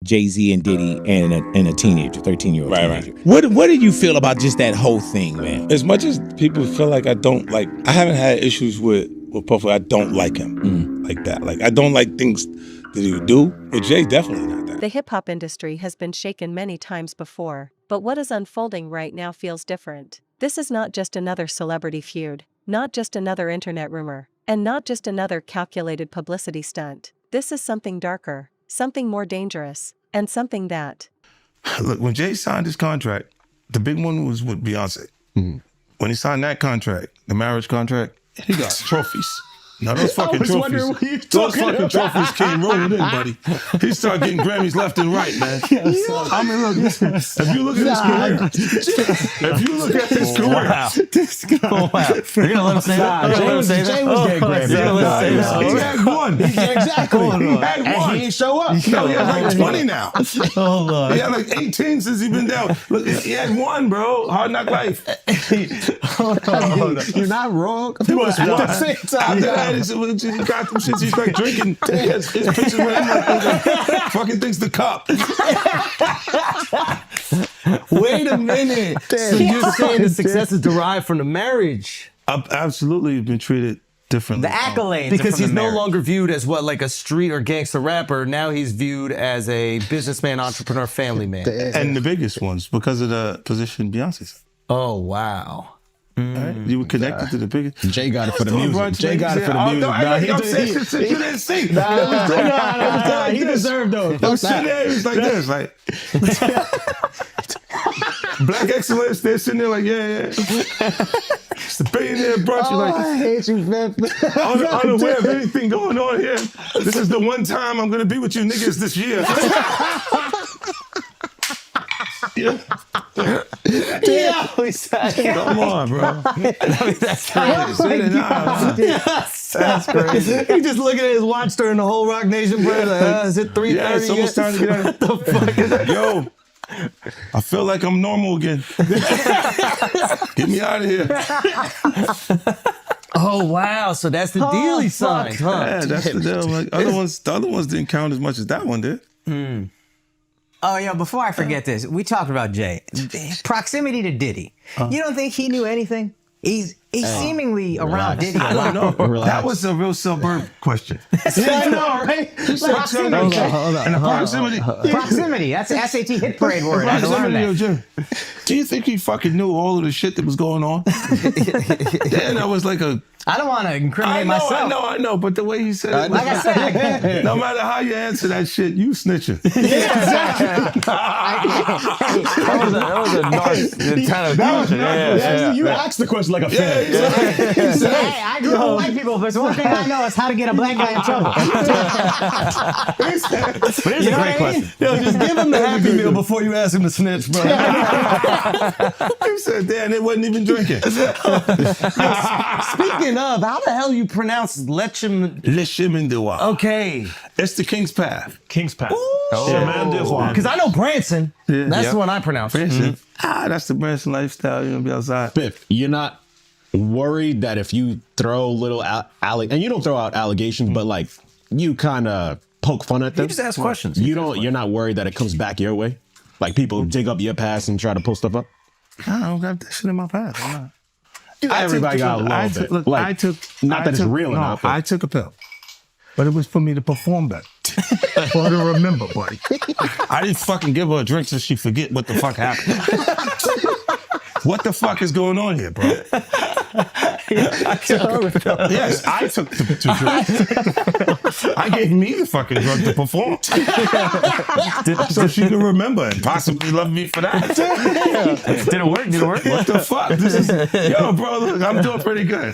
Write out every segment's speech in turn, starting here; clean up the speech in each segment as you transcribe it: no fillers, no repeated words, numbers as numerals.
Jay-Z and Diddy and a teenager, 13-year-old teenager. Right. What did you feel about just that whole thing, man? As much as people feel like I haven't had issues with Puffy. I don't like him like that. Like, I don't like things that he would do. But Jay definitely not that. The hip-hop industry has been shaken many times before, but what is unfolding right now feels different. This is not just another celebrity feud, not just another internet rumor, and not just another calculated publicity stunt. This is something darker, something more dangerous, and something that... Look, when Jay signed his contract, the big one was with Beyonce. Mm-hmm. When he signed that contract, the marriage contract, he got trophies. Now those fucking trophies, trophies came rolling in, buddy. He started getting Grammys left and right, man. I mean, look, if you look at his career, This guy. Oh, wow. You're gonna let him say that? Jay was getting Grammys. He had one. Exactly. He had one. And he ain't show up. He has like 20 now. Oh, Lord. He had like 18 since he been down. Look, he had one, bro. Hard Knock Life. You're not wrong. He was one. After that, he got them shits. He's like drinking. His pictures with him like fucking things the cup. Wait a minute. So you're saying the success is derived from the marriage? I've absolutely been treated differently. The accolades. Because he's no longer viewed as what, like a street or gangster rapper. Now he's viewed as a businessman, entrepreneur, family man. And the biggest ones because of the position Beyonce's. Oh, wow. Right? You were connected to the biggest. Jay got it for the music. Jay got it for the music. You didn't see. He deserved those. I'm sitting there, it was like this, like Black excellence. They're sitting there like, yeah. It's the billionaire brunch. You're like, I hate you, man. unaware of anything going on here. This is the one time I'm gonna be with you niggas this year. Yeah, come on, bro. That's crazy. That's crazy. He's just looking at his watch during the whole Rock Nation prayer. Like, is it 3:30? Yeah, it's almost time to get out. What the fuck is that? Yo, I feel like I'm normal again. Get me out of here. Oh, wow. So that's the deal he signed, huh? Yeah, that's the deal. Like, the other ones didn't count as much as that one did. Oh, yeah, before I forget this, we talked about Jay. Proximity to Diddy. You don't think he knew anything? He's seemingly around Diddy a lot. No, that was a real suburb question. I know, right? Proximity. And the proximity. Proximity. That's an SAT hit parade word. I had to learn that. Do you think he fucking knew all of the shit that was going on? Then I was like I don't want to incriminate myself. I know, but the way he said it, like I said, no matter how you answer that shit, you snitching. Yeah, exactly. That was a narc kind of question. You asked the question like a fan. Hey, I grew up with white people, but one thing I know is how to get a black guy in trouble. But it's a great question. Yo, just give him the Happy Meal before you ask him to snitch, bro. He said, damn, they wasn't even drinking. Speaking of, how the hell you pronounce Lechem? Le Chemin de Roi. Okay. It's the King's Path. King's Path. Chemin de Roi. Because I know Branson. Yeah. That's the one I pronounce. Branson. That's the Branson lifestyle. You're going to be outside. Biff, you're not worried that if you throw little and you don't throw out allegations, but like you kind of poke fun at them. You just ask questions. You're not worried that it comes back your way? Like people dig up your past and try to pull stuff up? I don't got that shit in my past. I'm not. Everybody got a little bit. Look, like, not that it's real or not. I took a pill. But it was for me to perform better. For her to remember, buddy. I didn't fucking give her a drink so she forget what the fuck happened. What the fuck is going on here, bro? Yes, I took the drug. I gave me the fucking drug to perform. So she could remember and possibly love me for that. Did it work? Did it work? What the fuck? Yo, bro, look, I'm doing pretty good.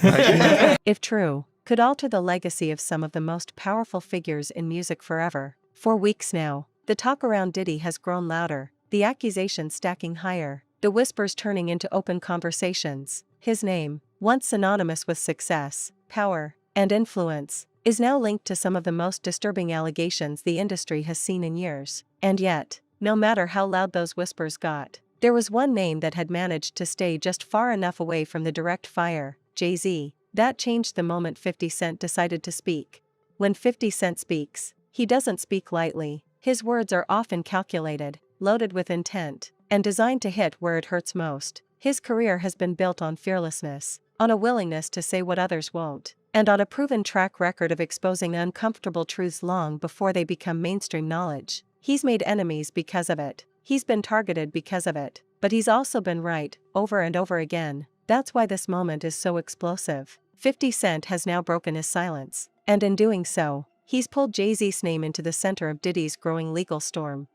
If true, could alter the legacy of some of the most powerful figures in music forever. For weeks now, the talk around Diddy has grown louder, the accusations stacking higher, the whispers turning into open conversations. His name, once synonymous with success, power, and influence, is now linked to some of the most disturbing allegations the industry has seen in years. And yet, no matter how loud those whispers got, there was one name that had managed to stay just far enough away from the direct fire: Jay-Z. That changed the moment 50 Cent decided to speak. When 50 Cent speaks, he doesn't speak lightly. His words are often calculated, loaded with intent, and designed to hit where it hurts most. His career has been built on fearlessness, on a willingness to say what others won't, and on a proven track record of exposing uncomfortable truths long before they become mainstream knowledge. He's made enemies because of it. He's been targeted because of it. But he's also been right, over and over again. That's why this moment is so explosive. 50 Cent has now broken his silence. And in doing so, he's pulled Jay-Z's name into the center of Diddy's growing legal storm.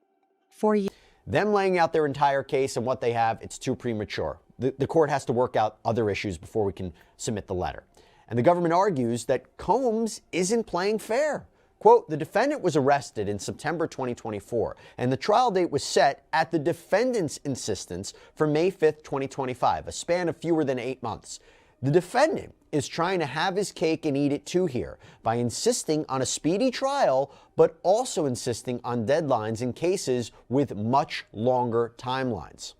For years, them laying out their entire case and what they have, it's too premature. The court has to work out other issues before we can submit the letter. And the government argues that Combs isn't playing fair. Quote, the defendant was arrested in September 2024, and the trial date was set at the defendant's insistence for May 5th, 2025, a span of fewer than 8 months. The defendant is trying to have his cake and eat it too here by insisting on a speedy trial, but also insisting on deadlines in cases with much longer timelines.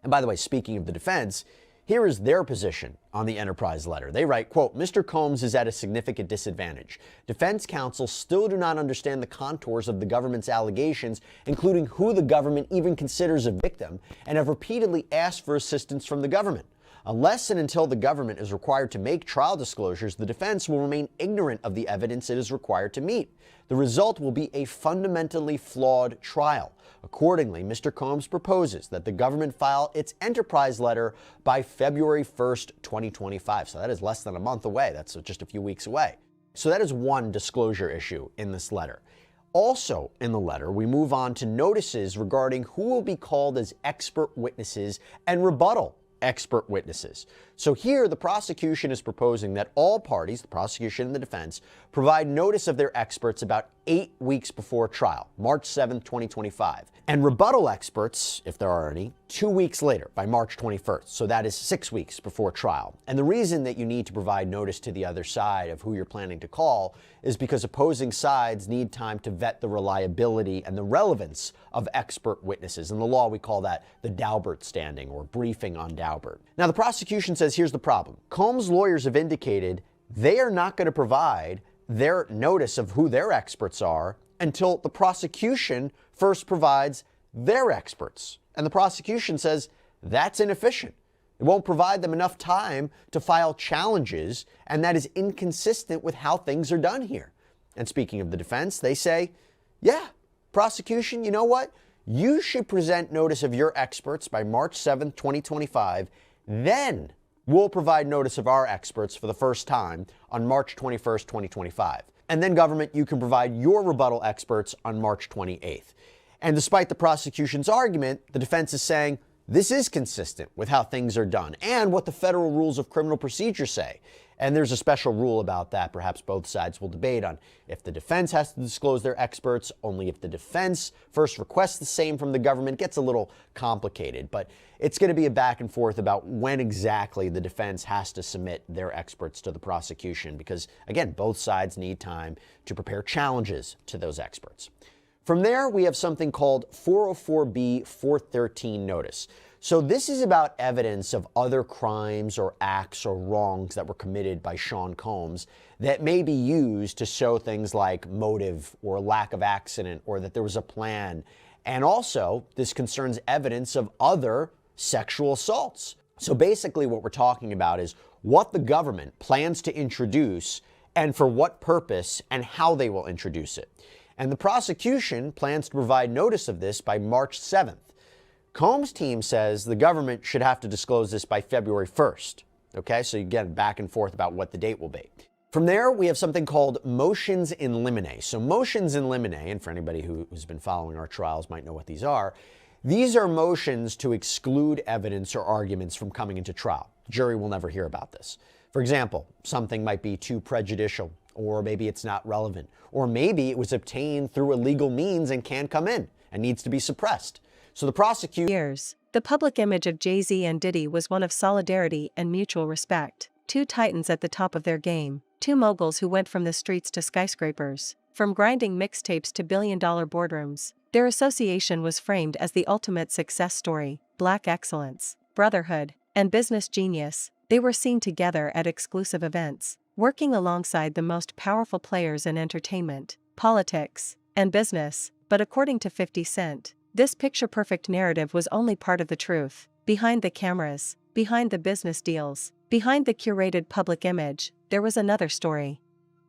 And by the way, speaking of the defense, here is their position on the Enterprise letter. They write, quote, Mr. Combs is at a significant disadvantage. Defense counsel still do not understand the contours of the government's allegations, including who the government even considers a victim, and have repeatedly asked for assistance from the government. Unless and until the government is required to make trial disclosures, the defense will remain ignorant of the evidence it is required to meet. The result will be a fundamentally flawed trial. Accordingly, Mr. Combs proposes that the government file its Enterprise letter by February 1st, 2025. So that is less than a month away. That's just a few weeks away. So that is one disclosure issue in this letter. Also in the letter, we move on to notices regarding who will be called as expert witnesses and rebuttal expert witnesses. So here, the prosecution is proposing that all parties, the prosecution and the defense, provide notice of their experts about 8 weeks before trial, March 7th, 2025. And rebuttal experts, if there are any, 2 weeks later, by March 21st. So that is 6 weeks before trial. And the reason that you need to provide notice to the other side of who you're planning to call is because opposing sides need time to vet the reliability and the relevance of expert witnesses. In the law, we call that the Daubert standing or briefing on Daubert. Now, the prosecution says here's the problem. Combs' lawyers have indicated they are not going to provide their notice of who their experts are until the prosecution first provides their experts. And the prosecution says that's inefficient. It won't provide them enough time to file challenges, and that is inconsistent with how things are done here. And speaking of the defense, they say, yeah, prosecution, you know what? You should present notice of your experts by March 7th, 2025. Then we'll provide notice of our experts for the first time on March 21st, 2025. And then, government, you can provide your rebuttal experts on March 28th. And despite the prosecution's argument, the defense is saying this is consistent with how things are done and what the federal rules of criminal procedure say. And there's a special rule about that. Perhaps both sides will debate on if the defense has to disclose their experts, only if the defense first requests the same from the government. It gets a little complicated, but it's going to be a back and forth about when exactly the defense has to submit their experts to the prosecution because, again, both sides need time to prepare challenges to those experts. From there, we have something called 404B 413 notice. So this is about evidence of other crimes or acts or wrongs that were committed by Sean Combs that may be used to show things like motive or lack of accident or that there was a plan. And also, this concerns evidence of other sexual assaults. So basically what we're talking about is what the government plans to introduce and for what purpose and how they will introduce it. And the prosecution plans to provide notice of this by March 7th. Combs' team says the government should have to disclose this by February 1st. Okay, so you get back and forth about what the date will be. From there, we have something called motions in limine. So motions in limine, and for anybody who's been following our trials might know what these are motions to exclude evidence or arguments from coming into trial. The jury will never hear about this. For example, something might be too prejudicial, or maybe it's not relevant, or maybe it was obtained through illegal means and can't come in and needs to be suppressed. So the years, the public image of Jay-Z and Diddy was one of solidarity and mutual respect. Two titans at the top of their game, two moguls who went from the streets to skyscrapers, from grinding mixtapes to billion-dollar boardrooms. Their association was framed as the ultimate success story, black excellence, brotherhood, and business genius. They were seen together at exclusive events, working alongside the most powerful players in entertainment, politics, and business. But according to 50 Cent, this picture-perfect narrative was only part of the truth. Behind the cameras, behind the business deals, behind the curated public image, there was another story.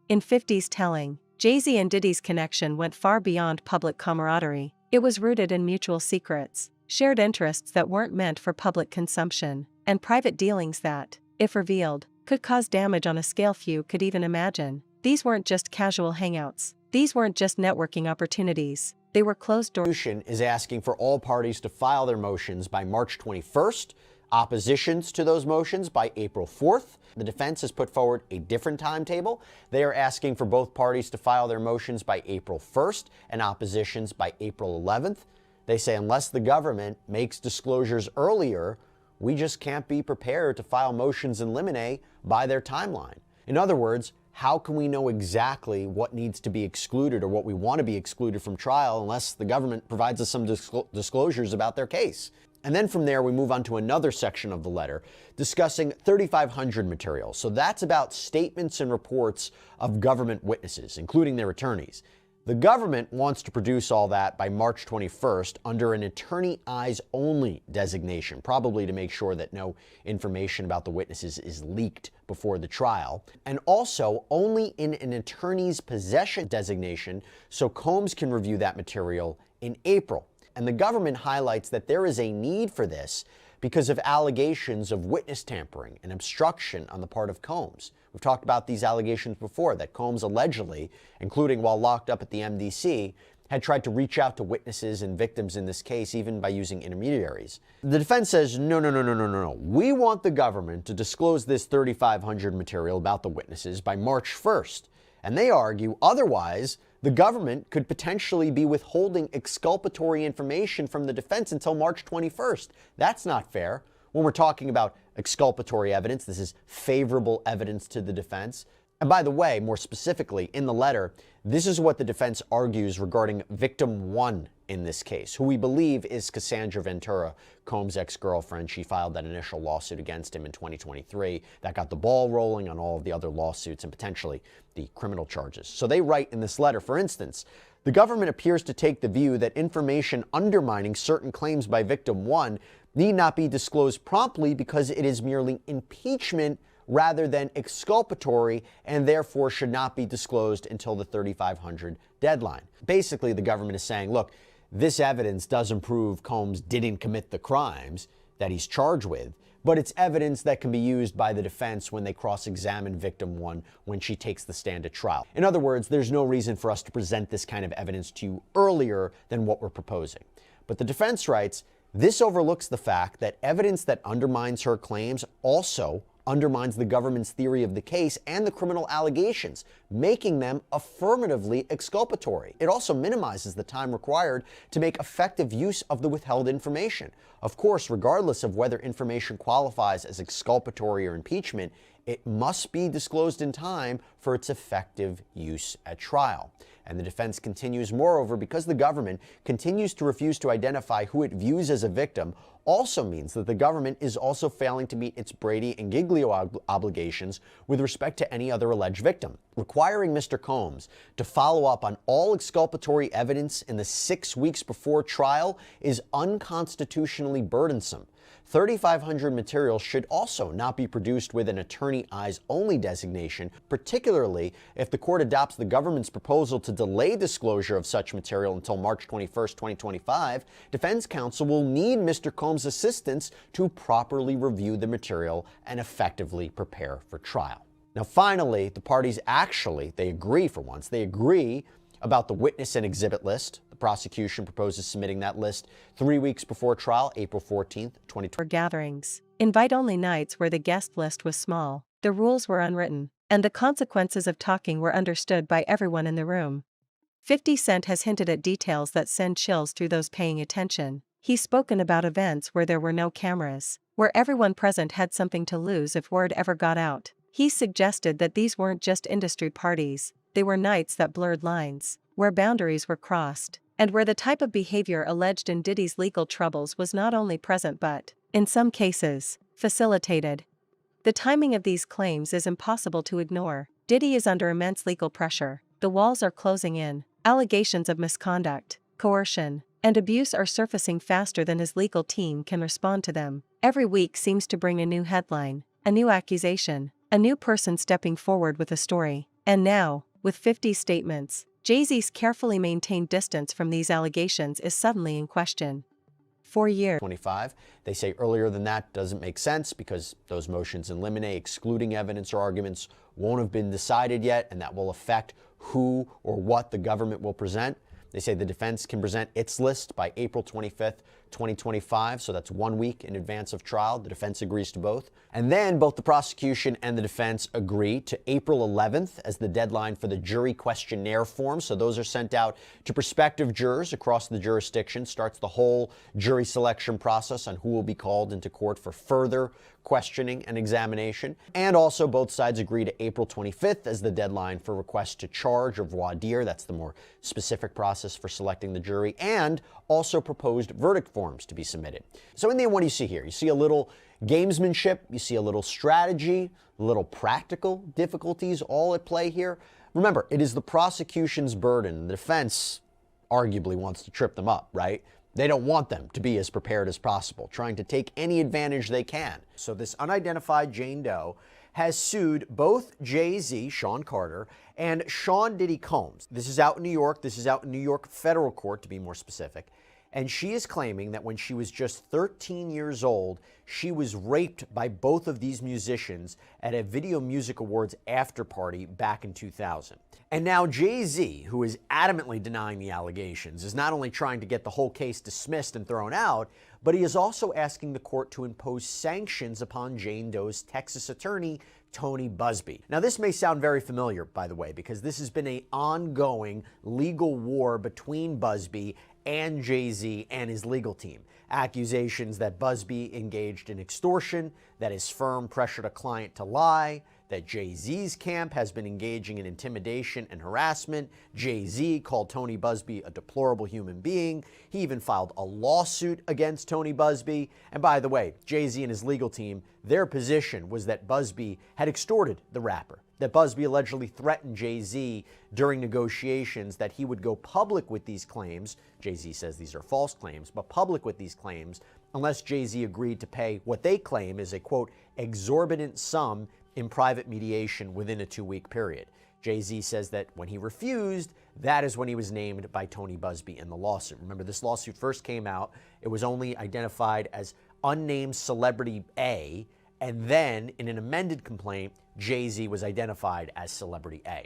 In 50's telling, Jay-Z and Diddy's connection went far beyond public camaraderie. It was rooted in mutual secrets, shared interests that weren't meant for public consumption, and private dealings that, if revealed, could cause damage on a scale few could even imagine. These weren't just casual hangouts. These weren't just networking opportunities. They were closed-door. The Constitution is asking for all parties to file their motions by March 21st, oppositions to those motions by April 4th. The defense has put forward a different timetable. They are asking for both parties to file their motions by April 1st and oppositions by April 11th. They say unless the government makes disclosures earlier, we just can't be prepared to file motions in limine by their timeline. In other words, how can we know exactly what needs to be excluded or what we want to be excluded from trial unless the government provides us some disclosures about their case? And then from there, we move on to another section of the letter discussing 3,500 materials. So that's about statements and reports of government witnesses, including their attorneys. The government wants to produce all that by March 21st under an attorney eyes only designation, probably to make sure that no information about the witnesses is leaked before the trial, and also only in an attorney's possession designation so Combs can review that material in April. And the government highlights that there is a need for this because of allegations of witness tampering and obstruction on the part of Combs. We've talked about these allegations before, that Combs allegedly, including while locked up at the MDC, had tried to reach out to witnesses and victims in this case, even by using intermediaries. The defense says, no. We want the government to disclose this 3,500 material about the witnesses by March 1st. And they argue otherwise, the government could potentially be withholding exculpatory information from the defense until March 21st. That's not fair. When we're talking about exculpatory evidence, this is favorable evidence to the defense. And by the way, more specifically, in the letter, this is what the defense argues regarding victim one in this case, who we believe is Cassandra Ventura, Combs' ex-girlfriend. She filed that initial lawsuit against him in 2023. That got the ball rolling on all of the other lawsuits and potentially the criminal charges. So they write in this letter, for instance, the government appears to take the view that information undermining certain claims by victim one need not be disclosed promptly because it is merely impeachment rather than exculpatory and therefore should not be disclosed until the 3,500 deadline. Basically, the government is saying, look, this evidence doesn't prove Combs didn't commit the crimes that he's charged with, but it's evidence that can be used by the defense when they cross-examine victim one when she takes the stand at trial. In other words, there's no reason for us to present this kind of evidence to you earlier than what we're proposing. But the defense writes, this overlooks the fact that evidence that undermines her claims also undermines the government's theory of the case and the criminal allegations, making them affirmatively exculpatory. It also minimizes the time required to make effective use of the withheld information. Of course, regardless of whether information qualifies as exculpatory or impeachment, it must be disclosed in time for its effective use at trial. And the defense continues, moreover, because the government continues to refuse to identify who it views as a victim, also means that the government is also failing to meet its Brady and Giglio obligations with respect to any other alleged victim. Requiring Mr. Combs to follow up on all exculpatory evidence in the 6 weeks before trial is unconstitutionally burdensome. 3,500 materials should also not be produced with an attorney eyes only designation, particularly if the court adopts the government's proposal to delay disclosure of such material until March 21st, 2025. Defense counsel will need Mr. Combs' assistance to properly review the material and effectively prepare for trial. Now, finally, the parties they agree for once. They agree about the witness and exhibit list. The prosecution proposes submitting that list 3 weeks before trial, April 14th, 2020. Gatherings, invite-only nights where the guest list was small, the rules were unwritten, and the consequences of talking were understood by everyone in the room. 50 Cent has hinted at details that send chills through those paying attention. He's spoken about events where there were no cameras, where everyone present had something to lose if word ever got out. He's suggested that these weren't just industry parties, they were nights that blurred lines, where boundaries were crossed, and where the type of behavior alleged in Diddy's legal troubles was not only present but, in some cases, facilitated. The timing of these claims is impossible to ignore. Diddy is under immense legal pressure. The walls are closing in. Allegations of misconduct, coercion, and abuse are surfacing faster than his legal team can respond to them. Every week seems to bring a new headline, a new accusation, a new person stepping forward with a story. And now, with 50 statements, Jay-Z's carefully maintained distance from these allegations is suddenly in question. 4 years. 25. They say earlier than that doesn't make sense because those motions in limine excluding evidence or arguments won't have been decided yet, and that will affect who or what the government will present. They say the defense can present its list by April 25th, 2025, so that's 1 week in advance of trial. The defense agrees to both. And then both the prosecution and the defense agree to April 11th as the deadline for the jury questionnaire forms. So those are sent out to prospective jurors across the jurisdiction. Starts the whole jury selection process on who will be called into court for further questioning and examination. And also both sides agree to April 25th as the deadline for requests to charge or voir dire. That's the more specific process for selecting the jury, and also proposed verdict forms to be submitted. So in the end, what do you see here? You see a little gamesmanship, you see a little strategy, a little practical difficulties all at play here. Remember, it is the prosecution's burden. The defense arguably wants to trip them up, right? They don't want them to be as prepared as possible, trying to take any advantage they can. So this unidentified Jane Doe has sued both Jay-Z, Sean Carter, and Sean Diddy Combs. This is out in New York. This is out in New York federal court, to be more specific. And she is claiming that when she was just 13 years old, she was raped by both of these musicians at a Video Music Awards after party back in 2000. And now Jay-Z, who is adamantly denying the allegations, is not only trying to get the whole case dismissed and thrown out, but he is also asking the court to impose sanctions upon Jane Doe's Texas attorney, Tony Buzbee. Now, this may sound very familiar, by the way, because this has been an ongoing legal war between Buzbee and Jay-Z and his legal team. Accusations that Buzbee engaged in extortion, that his firm pressured a client to lie, that Jay-Z's camp has been engaging in intimidation and harassment. Jay-Z called Tony Buzbee a deplorable human being. He even filed a lawsuit against Tony Buzbee. And by the way, Jay-Z and his legal team, their position was that Buzbee had extorted the rapper, that Buzbee allegedly threatened Jay-Z during negotiations that he would go public with these claims. Jay-Z says these are false claims, but public with these claims unless Jay-Z agreed to pay what they claim is a, quote, exorbitant sum in private mediation within a 2-week period. Jay-Z says that when he refused, that is when he was named by Tony Buzbee in the lawsuit. Remember, this lawsuit first came out. It was only identified as unnamed celebrity A, and then in an amended complaint, Jay-Z was identified as celebrity A.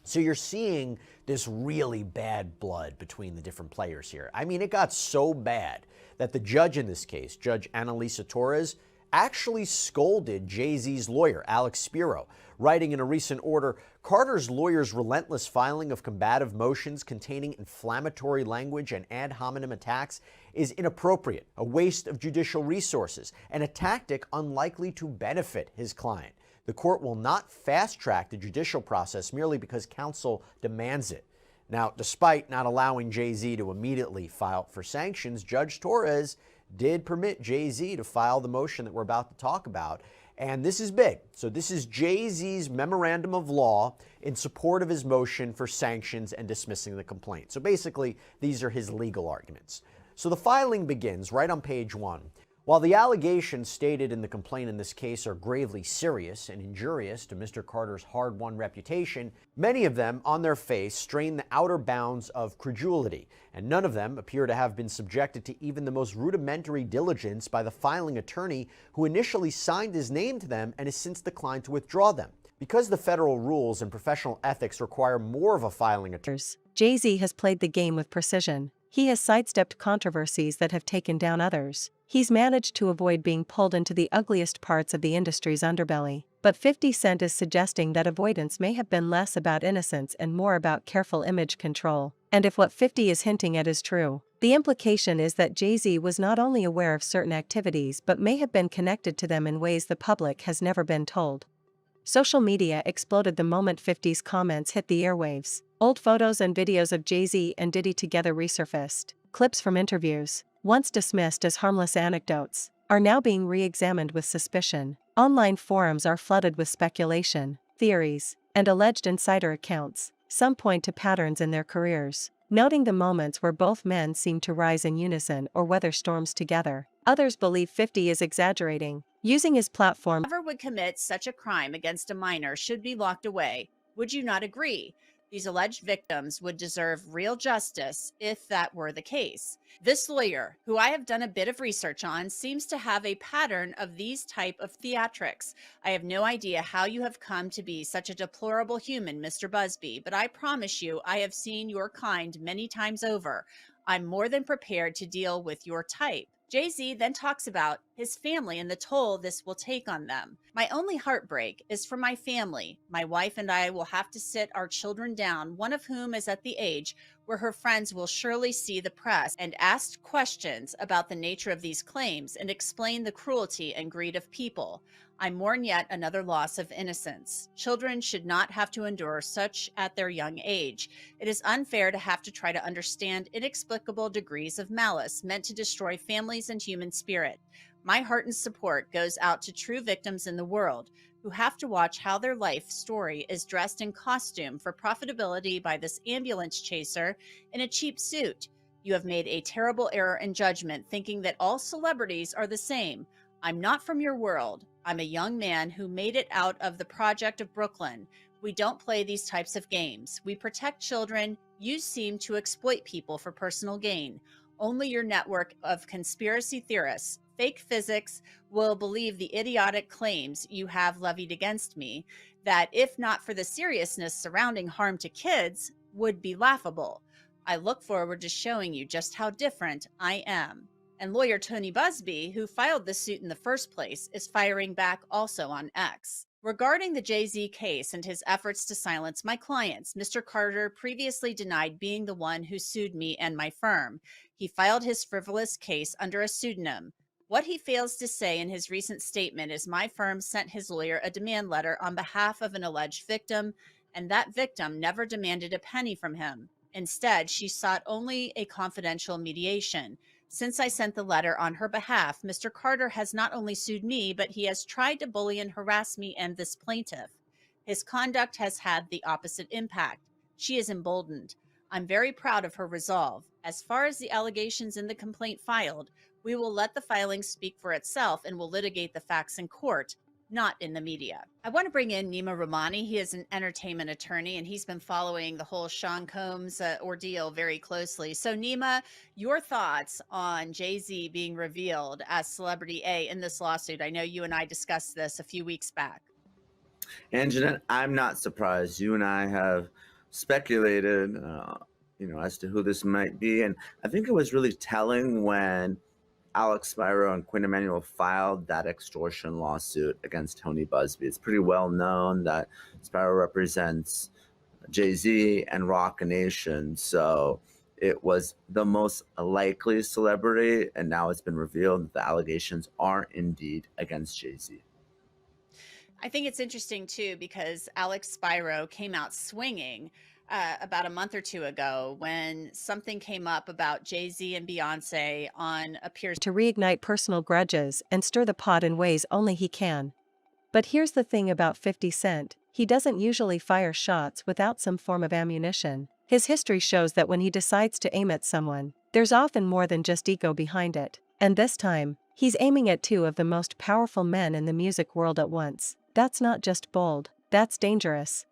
So you're seeing this really bad blood between the different players here. I mean, it got so bad that the judge in this case, Judge Annalisa Torres, actually scolded Jay-Z's lawyer, Alex Spiro, writing in a recent order, Carter's lawyer's relentless filing of combative motions containing inflammatory language and ad hominem attacks is inappropriate, a waste of judicial resources, and a tactic unlikely to benefit his client. The court will not fast-track the judicial process merely because counsel demands it. Now, despite not allowing Jay-Z to immediately file for sanctions, Judge Torres did permit Jay-Z to file the motion that we're about to talk about. And this is big. So this is Jay-Z's memorandum of law in support of his motion for sanctions and dismissing the complaint. So basically, these are his legal arguments. So the filing begins right on page 1. While the allegations stated in the complaint in this case are gravely serious and injurious to Mr. Carter's hard-won reputation, many of them, on their face, strain the outer bounds of credulity, and none of them appear to have been subjected to even the most rudimentary diligence by the filing attorney who initially signed his name to them and has since declined to withdraw them. Because the federal rules and professional ethics require more of a filing attorney, Jay-Z has played the game with precision. He has sidestepped controversies that have taken down others. He's managed to avoid being pulled into the ugliest parts of the industry's underbelly. But 50 Cent is suggesting that avoidance may have been less about innocence and more about careful image control. And if what 50 is hinting at is true, the implication is that Jay-Z was not only aware of certain activities but may have been connected to them in ways the public has never been told. Social media exploded the moment 50's comments hit the airwaves. Old photos and videos of Jay-Z and Diddy together resurfaced. Clips from interviews, once dismissed as harmless anecdotes, are now being re-examined with suspicion. Online forums are flooded with speculation, theories, and alleged insider accounts. Some point to patterns in their careers. noting the moments where both men seem to rise in unison or weather storms together. Others believe 50 is exaggerating, using his platform. Whoever would commit such a crime against a minor should be locked away. Would you not agree? These alleged victims would deserve real justice if that were the case. This lawyer, who I have done a bit of research on, seems to have a pattern of these type of theatrics. I have no idea how you have come to be such a deplorable human, Mr. Busby, but I promise you I have seen your kind many times over. I'm more than prepared to deal with your type. Jay-Z then talks about his family and the toll this will take on them. My only heartbreak is for my family. My wife and I will have to sit our children down, one of whom is at the age where her friends will surely see the press and ask questions about the nature of these claims and explain the cruelty and greed of people. I mourn yet another loss of innocence. Children should not have to endure such at their young age. It is unfair to have to try to understand inexplicable degrees of malice meant to destroy families and human spirit. My heart and support goes out to true victims in the world who have to watch how their life story is dressed in costume for profitability by this ambulance chaser in a cheap suit. You have made a terrible error in judgment, thinking that all celebrities are the same. I'm not from your world. I'm a young man who made it out of the project of Brooklyn. We don't play these types of games. We protect children. You seem to exploit people for personal gain. Only your network of conspiracy theorists, fake physics, will believe the idiotic claims you have levied against me that, if not for the seriousness surrounding harm to kids, would be laughable. I look forward to showing you just how different I am. And lawyer Tony Busby, who filed the suit in the first place, is firing back also on X. Regarding the Jay-Z case and his efforts to silence my clients, Mr. Carter previously denied being the one who sued me and my firm. He filed his frivolous case under a pseudonym. What he fails to say in his recent statement is my firm sent his lawyer a demand letter on behalf of an alleged victim, and that victim never demanded a penny from him. Instead, she sought only a confidential mediation. Since I sent the letter on her behalf, Mr. Carter has not only sued me, but he has tried to bully and harass me and this plaintiff. His conduct has had the opposite impact. She is emboldened. I'm very proud of her resolve. As far as the allegations in the complaint filed, we will let the filing speak for itself and will litigate the facts in court, not in the media. I want to bring in Nima Rahmani. He is an entertainment attorney, and he's been following the whole Sean Combs ordeal very closely. So, Nima, your thoughts on Jay-Z being revealed as Celebrity A in this lawsuit? I know you and I discussed this a few weeks back. And Jeanette, I'm not surprised. You and I have speculated, as to who this might be. And I think it was really telling when Alex Spiro and Quinn Emanuel filed that extortion lawsuit against Tony Busby. It's pretty well known that Spiro represents Jay-Z and Rock Nation, so it was the most likely celebrity, and now it's been revealed that the allegations are indeed against Jay-Z. I think it's interesting, too, because Alex Spiro came out swinging about a month or two ago when something came up about Jay-Z and Beyonce on appears to reignite personal grudges and stir the pot in ways only he can. But here's the thing about 50 Cent, he doesn't usually fire shots without some form of ammunition. His history shows that when he decides to aim at someone, there's often more than just ego behind it. And this time, he's aiming at two of the most powerful men in the music world at once. That's not just bold, that's dangerous.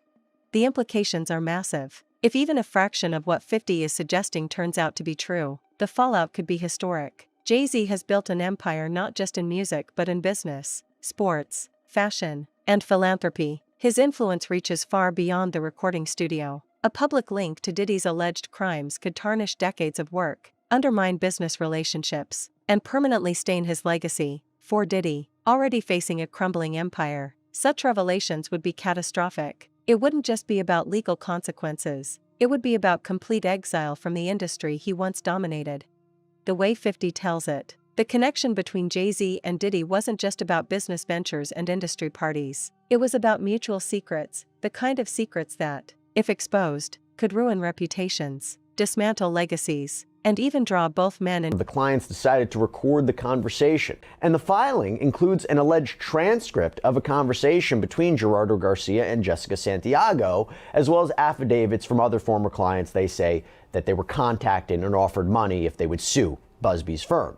The implications are massive. If even a fraction of what 50 is suggesting turns out to be true, the fallout could be historic. Jay-Z has built an empire not just in music but in business, sports, fashion, and philanthropy. His influence reaches far beyond the recording studio. A public link to Diddy's alleged crimes could tarnish decades of work, undermine business relationships, and permanently stain his legacy. For Diddy, already facing a crumbling empire, such revelations would be catastrophic. It wouldn't just be about legal consequences, it would be about complete exile from the industry he once dominated. The way 50 tells it, the connection between Jay-Z and Diddy wasn't just about business ventures and industry parties. It was about mutual secrets, the kind of secrets that, if exposed, could ruin reputations, dismantle legacies, and even draw both men in. The clients decided to record the conversation, and the filing includes an alleged transcript of a conversation between Gerardo Garcia and Jessica Santiago, as well as affidavits from other former clients. They say that they were contacted and offered money if they would sue Busby's firm.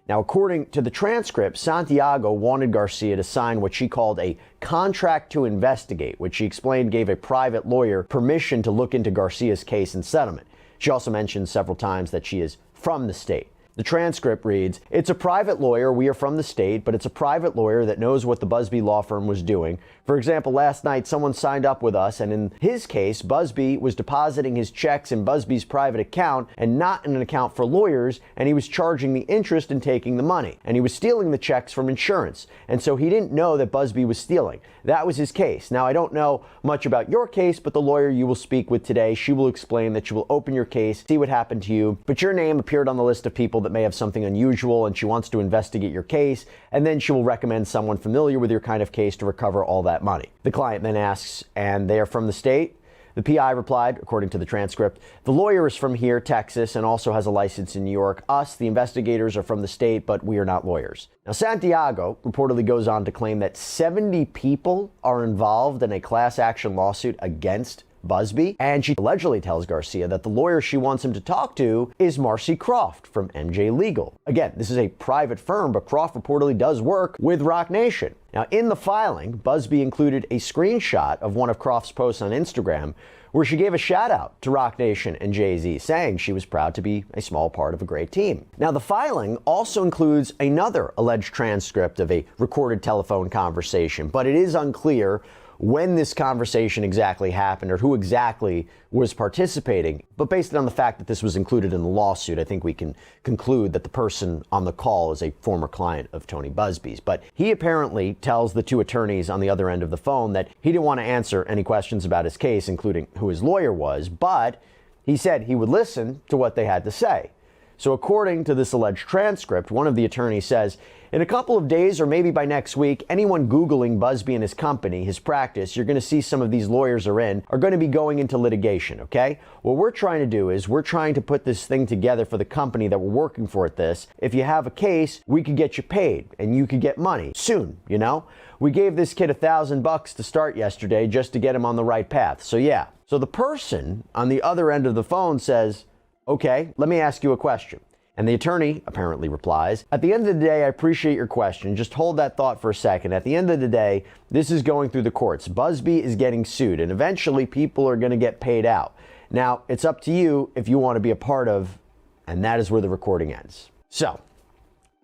Now, according to the transcript, Santiago wanted Garcia to sign what she called a contract to investigate, which she explained gave a private lawyer permission to look into Garcia's case and settlement. She also mentioned several times that she is from the state. The transcript reads, "It's a private lawyer. We are from the state, but it's a private lawyer that knows what the Busby law firm was doing. For example, last night someone signed up with us, and in his case, Busby was depositing his checks in Busby's private account and not in an account for lawyers, and he was charging the interest and taking the money. And he was stealing the checks from insurance. And so he didn't know that Busby was stealing. That was his case. Now, I don't know much about your case, but the lawyer you will speak with today, she will explain that she will open your case, see what happened to you, but your name appeared on the list of people that may have something unusual, and she wants to investigate your case, and then she will recommend someone familiar with your kind of case to recover all that money." The client then asks, "And they are from the state?" The PI replied, according to the transcript, "The lawyer is from here, Texas, and also has a license in New York. Us, the investigators, are from the state, but we are not lawyers." Now, Santiago reportedly goes on to claim that 70 people are involved in a class action lawsuit against Busby, and she allegedly tells Garcia that the lawyer she wants him to talk to is Marcy Croft from MJ Legal. Again, this is a private firm, but Croft reportedly does work with Roc Nation. Now, in the filing, Busby included a screenshot of one of Croft's posts on Instagram where she gave a shout out to Roc Nation and Jay-Z, saying she was proud to be a small part of a great team. Now, the filing also includes another alleged transcript of a recorded telephone conversation, but it is unclear when this conversation exactly happened or who exactly was participating. But based on the fact that this was included in the lawsuit, I think we can conclude that the person on the call is a former client of Tony Busby's. But he apparently tells the two attorneys on the other end of the phone that he didn't want to answer any questions about his case, including who his lawyer was, but he said he would listen to what they had to say. So according to this alleged transcript, one of the attorneys says, "In a couple of days or maybe by next week, anyone Googling Busby and his company, his practice, you're going to see some of these lawyers are going to be going into litigation, okay? What we're trying to do is we're trying to put this thing together for the company that we're working for at this. If you have a case, we could get you paid and you could get money soon, you know? We gave this kid $1,000 to start yesterday just to get him on the right path. So yeah." So the person on the other end of the phone says, "Okay, let me ask you a question." And the attorney apparently replies, "At the end of the day, I appreciate your question. Just hold that thought for a second. At the end of the day, this is going through the courts. Busby is getting sued, and eventually people are going to get paid out. Now, it's up to you if you want to be a part of," and that is where the recording ends. So,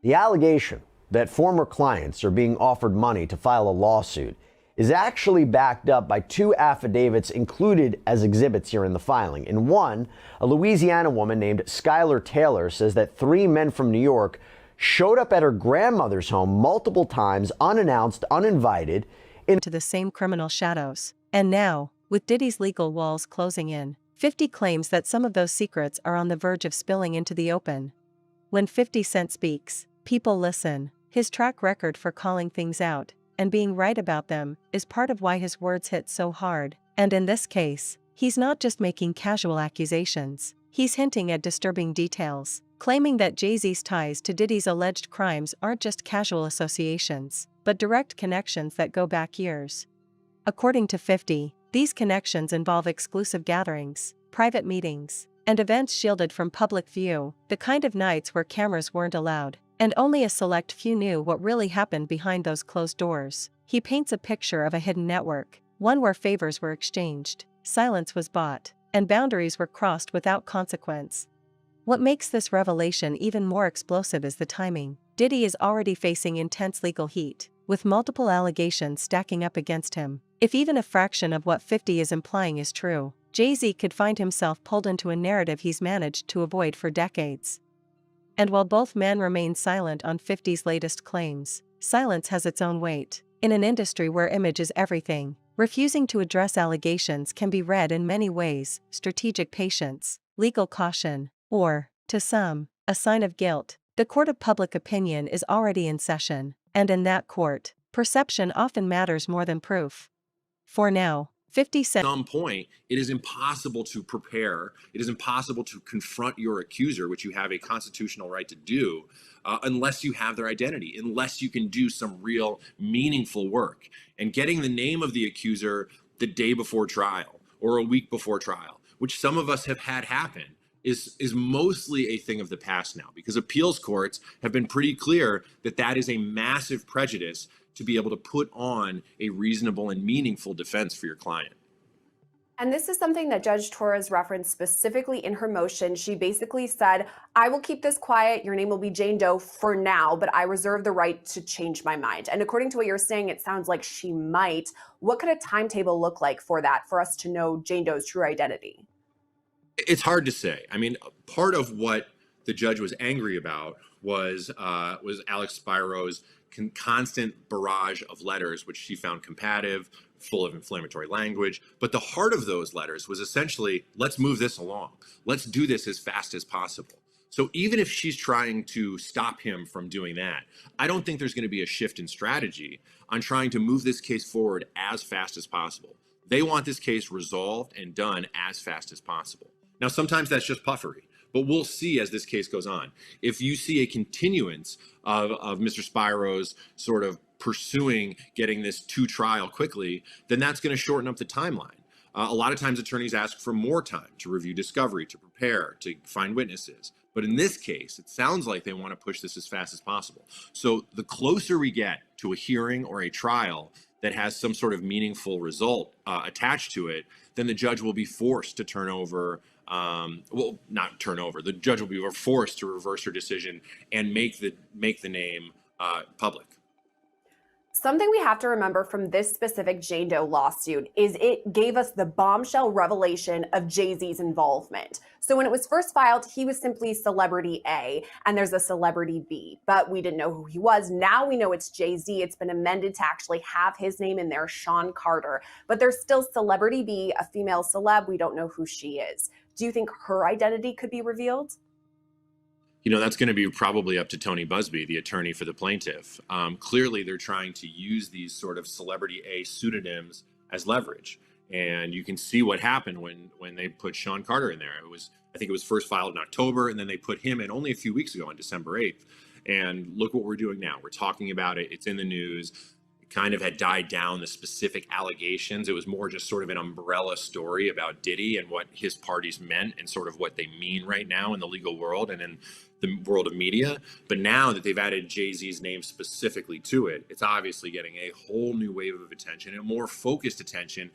the allegation that former clients are being offered money to file a lawsuit is actually backed up by two affidavits included as exhibits here in the filing. In one, a Louisiana woman named Skylar Taylor says that 3 men from New York showed up at her grandmother's home multiple times, unannounced, uninvited, into the same criminal shadows. And now, with Diddy's legal walls closing in, 50 claims that some of those secrets are on the verge of spilling into the open. When 50 Cent speaks, people listen. His track record for calling things out and being right about them is part of why his words hit so hard. And in this case, he's not just making casual accusations. He's hinting at disturbing details, claiming that Jay-Z's ties to Diddy's alleged crimes aren't just casual associations, but direct connections that go back years. According to 50, these connections involve exclusive gatherings, private meetings, and events shielded from public view, the kind of nights where cameras weren't allowed, and only a select few knew what really happened behind those closed doors. He paints a picture of a hidden network, one where favors were exchanged, silence was bought, and boundaries were crossed without consequence. What makes this revelation even more explosive is the timing. Diddy is already facing intense legal heat, with multiple allegations stacking up against him. If even a fraction of what 50 is implying is true, Jay-Z could find himself pulled into a narrative he's managed to avoid for decades. And while both men remain silent on 50's latest claims, silence has its own weight. In an industry where image is everything, refusing to address allegations can be read in many ways: strategic patience, legal caution, or, to some, a sign of guilt. The court of public opinion is already in session, and in that court, perception often matters more than proof. For now, 50 Cent. At some point, it is impossible to prepare. It is impossible to confront your accuser, which you have a constitutional right to do, unless you have their identity, unless you can do some real meaningful work. And getting the name of the accuser the day before trial or a week before trial, which some of us have had happen, is mostly a thing of the past now, because appeals courts have been pretty clear that that is a massive prejudice to be able to put on a reasonable and meaningful defense for your client. And this is something that Judge Torres referenced specifically in her motion. She basically said, I will keep this quiet. Your name will be Jane Doe for now, but I reserve the right to change my mind. And according to what you're saying, it sounds like she might. What could a timetable look like for that, for us to know Jane Doe's true identity? It's hard to say. I mean, part of what the judge was angry about was Alex Spiro's constant barrage of letters, which she found combative, full of inflammatory language. But the heart of those letters was essentially, let's move this along. Let's do this as fast as possible. So even if she's trying to stop him from doing that, I don't think there's going to be a shift in strategy on trying to move this case forward as fast as possible. They want this case resolved and done as fast as possible. Now, sometimes that's just puffery, but we'll see as this case goes on. If you see a continuance of Mr. Spiro's sort of pursuing getting this to trial quickly, then that's going to shorten up the timeline. A lot of times attorneys ask for more time to review discovery, to prepare, to find witnesses. But in this case, it sounds like they want to push this as fast as possible. So the closer we get to a hearing or a trial that has some sort of meaningful result attached to it, then the judge will be forced to turn over, well, not turn over, the judge will be forced to reverse her decision and make the name public. Something we have to remember from this specific Jane Doe lawsuit is it gave us the bombshell revelation of Jay-Z's involvement. So when it was first filed, he was simply Celebrity A, and there's a Celebrity B, but we didn't know who he was. Now we know it's Jay-Z. It's been amended to actually have his name in there, Sean Carter. But there's still Celebrity B, a female celeb. We don't know who she is. Do you think her identity could be revealed? You know, that's going to be probably up to Tony Busby, the attorney for the plaintiff. Clearly, they're trying to use these sort of Celebrity A pseudonyms as leverage. And you can see what happened when they put Sean Carter in there. I think it was first filed in October, and then they put him in only a few weeks ago on December 8th. And look what we're doing now. We're talking about it. It's in the news. It kind of had died down, the specific allegations. It was more just sort of an umbrella story about Diddy and what his parties meant and sort of what they mean right now in the legal world and in the world of media. But now that they've added Jay-Z's name specifically to it, it's obviously getting a whole new wave of attention and more focused attention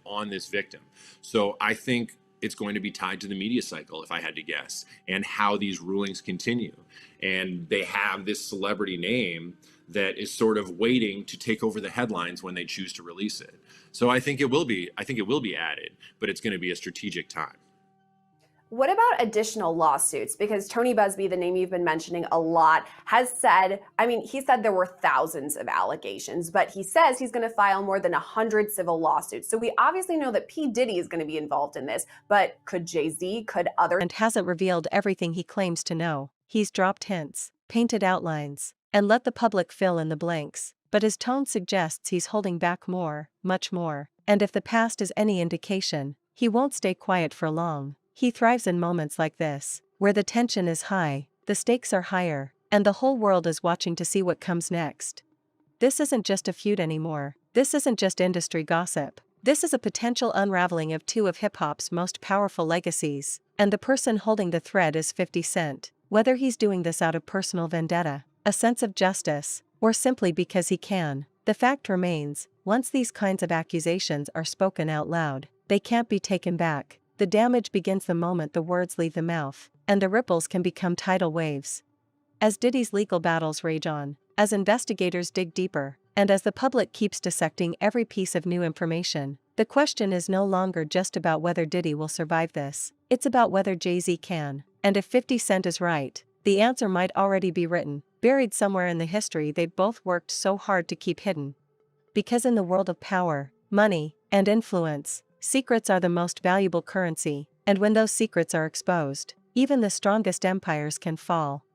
on this victim. So I think it's going to be tied to the media cycle, if I had to guess, and how these rulings continue. And they have this celebrity name that is sort of waiting to take over the headlines when they choose to release it. So I think it will be added, but it's going to be a strategic time. What about additional lawsuits? Because Tony Busby, the name you've been mentioning a lot, has said, he said there were thousands of allegations, but he says he's going to file more than 100 civil lawsuits. So we obviously know that P. Diddy is going to be involved in this, but could Jay-Z, could others? And hasn't revealed everything he claims to know. He's dropped hints, painted outlines, and let the public fill in the blanks. But his tone suggests he's holding back more, much more. And if the past is any indication, he won't stay quiet for long. He thrives in moments like this, where the tension is high, the stakes are higher, and the whole world is watching to see what comes next. This isn't just a feud anymore. This isn't just industry gossip. This is a potential unraveling of two of hip-hop's most powerful legacies, and the person holding the thread is 50 Cent. Whether he's doing this out of personal vendetta, a sense of justice, or simply because he can, the fact remains, once these kinds of accusations are spoken out loud, they can't be taken back. The damage begins the moment the words leave the mouth, and the ripples can become tidal waves. As Diddy's legal battles rage on, as investigators dig deeper, and as the public keeps dissecting every piece of new information, the question is no longer just about whether Diddy will survive this. It's about whether Jay-Z can. And if 50 Cent is right, the answer might already be written, buried somewhere in the history they've both worked so hard to keep hidden. Because in the world of power, money, and influence, secrets are the most valuable currency, and when those secrets are exposed, even the strongest empires can fall.